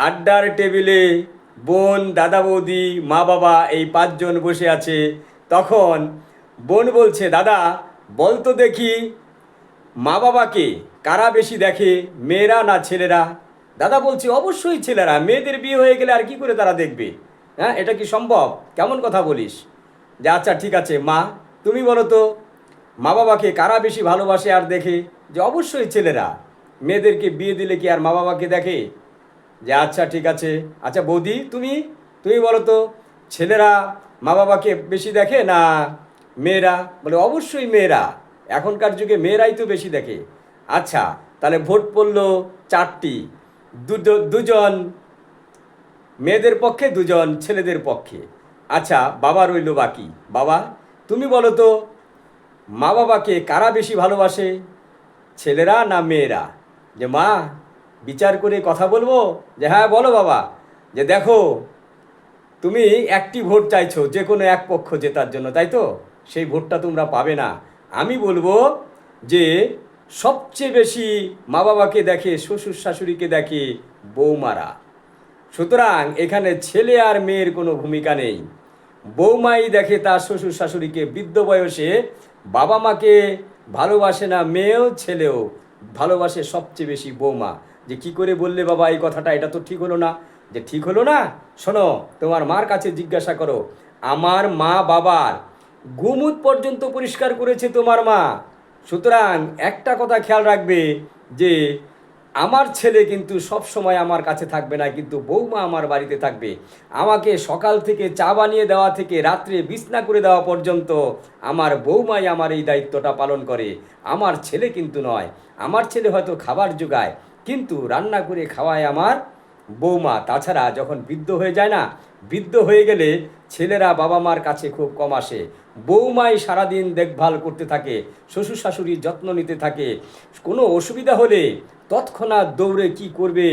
আড্ডার টেবিলে বোন, দাদা, বৌদি, মা, বাবা এই পাঁচজন বসে আছে। তখন বোন বলছে, দাদা বলতো দেখি মা বাবাকে কারা বেশি দেখে, মেয়েরা না ছেলেরা? দাদা বলছে, অবশ্যই ছেলেরা, মেয়েদের বিয়ে হয়ে গেলে আর কি করে তারা দেখবে? হ্যাঁ, এটা কি সম্ভব? কেমন কথা বলিস? যে আচ্ছা ঠিক আছে মা, তুমি বলো তো মা বাবাকে কারা বেশি ভালোবাসে আর দেখে? যে অবশ্যই ছেলেরা, মেয়েদেরকে বিয়ে দিলে কি আর মা বাবাকে দেখে? যে আচ্ছা ঠিক আছে। আচ্ছা বৌদি, তুমি তুমি বলো তো ছেলেরা মা বাবাকে বেশি দেখে না মেয়েরা? বলে অবশ্যই মেয়েরা, এখনকার যুগে মেয়েরাই তো বেশি দেখে। আচ্ছা, তাহলে ভোট পড়লো চারটি, দুজন মেয়েদের পক্ষে, দুজন ছেলেদের পক্ষে। আচ্ছা বাবা রইল বাকি। বাবা তুমি বলো তো মা বাবাকে কারা বেশি ভালোবাসে, ছেলেরা না মেয়েরা? যে মা বিচার করে কথা বলবো? যে হ্যাঁ বলো বাবা। যে দেখো, তুমি একটি ভোট চাইছো যে কোনো এক পক্ষ জেতার জন্য, তাই তো? সেই ভোটটা তোমরা পাবে না। আমি বলবো যে সবচেয়ে বেশি মা বাবাকে দেখে, শ্বশুর শাশুড়িকে দেখে বৌমারা। সুতরাং এখানে ছেলে আর মেয়ের কোনো ভূমিকা নেই। বৌমাই দেখে তার শ্বশুর শাশুড়িকে। বৃদ্ধ বয়সে বাবা মাকে ভালোবাসে না মেয়েও, ছেলেও ভালোবাসে সবচেয়ে বেশি বৌমা। যে কি করে বললে বাবা এই কথাটা? এটা তো ঠিক হলো না। যে ঠিক হলো না, শোনো, তোমার মার কাছে জিজ্ঞাসা করো। আমার মা বাবার গোমুখ পর্যন্ত পরিষ্কার করেছে তোমার মা। সুতরাং একটা কথা খেয়াল রাখবে যে আমার ছেলে কিন্তু সব সময় আমার কাছে থাকবে না, কিন্তু বৌমা আমার বাড়িতে থাকবে। আমাকে সকাল থেকে চা বানিয়ে দেওয়া থেকে রাত্রে বিছনা করে দেওয়া পর্যন্ত আমার বৌমাই আমার এই দায়িত্বটা পালন করে, আমার ছেলে কিন্তু নয়। আমার ছেলে হয়তো খাবার জোগায়, কিন্তু রান্না করে খাওয়ায় আমার বৌমা। তাছাড়া যখন বৃদ্ধ হয়ে যায় না, বৃদ্ধ হয়ে গেলে ছেলেরা বাবা মার কাছে খুব কম আসে। বৌমাই সারাদিন দেখভাল করতে থাকে, শ্বশুর শাশুড়ির যত্ন নিতে থাকে। কোনো অসুবিধা হলে তৎক্ষণাৎ দৌড়ে কি করবে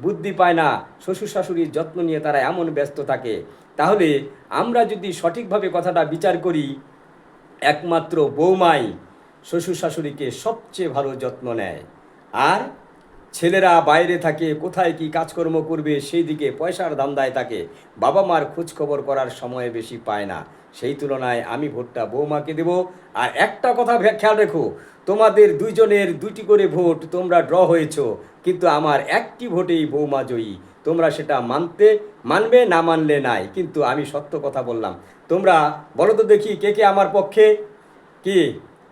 বুদ্ধি পায় না, শ্বশুর শাশুড়ির যত্ন নিয়ে তারা এমন ব্যস্ত থাকে। তাহলে আমরা যদি সঠিকভাবে কথাটা বিচার করি, একমাত্র বৌমাই শ্বশুর শাশুড়িকে সবচেয়ে ভালো যত্ন নেয়। আর ছেলেরা বাইরে থাকে, কোথায় কি কাজকর্ম করবে সেই দিকে পয়সার ধান্দায় থাকে, বাবা মার খোঁজ খবর করার সময় বেশি পায় না। সেই তুলনায় আমি ভোটটা বৌমাকে দেব। আর একটা কথা খেয়াল রেখো, তোমাদের দুইজনের দুটি করে ভোট, তোমরা ড্র হয়েছ, কিন্তু আমার একটি ভোটেই বৌমা জয়ী। তোমরা সেটা মানবে না মানলে নাই, কিন্তু আমি সত্য কথা বললাম। তোমরা বলো তো দেখি কে কে আমার পক্ষে? কি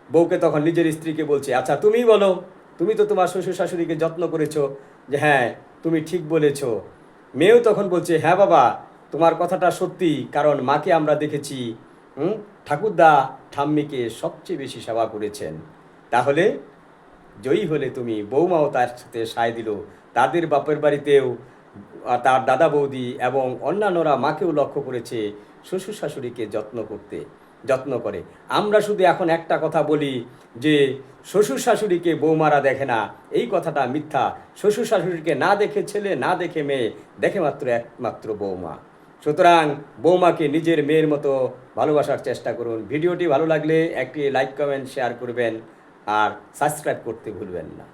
বউকে তখন নিজের স্ত্রীকে বলছে, আচ্ছা তুমিই বলো, তুমি তো তোমার শ্বশুর শাশুড়িকে যত্ন করেছো। যে হ্যাঁ তুমি ঠিক বলেছো। মেয়েও তখন বলছে, হ্যাঁ বাবা তোমার কথাটা সত্যি, কারণ মাকে আমরা দেখেছি ঠাকুরদা ঠাম্মিকে সবচেয়ে বেশি সেবা করেছেন। তাহলে জয়ী হলে তুমি। বৌমাও তার সাথে সায় দিল। তাদের বাপের বাড়িতেও তার দাদা বৌদি এবং অন্যান্যরা মাকেও লক্ষ্য করেছে শ্বশুর শাশুড়িকে যত্ন করে। আমরা শুধু এখন একটা কথা বলি যে শ্বশুর শাশুড়িকে বৌমারা দেখে না, এই কথাটা মিথ্যা। শ্বশুর শাশুড়িকে না দেখে ছেলে, না দেখে মেয়ে, দেখে একমাত্র বৌমা। সুতরাং বৌমাকে নিজের মেয়ের মতো ভালোবাসার চেষ্টা করুন। ভিডিওটি ভালো লাগলে একটি লাইক, কমেন্ট, শেয়ার করবেন, আর সাবস্ক্রাইব করতে ভুলবেন না।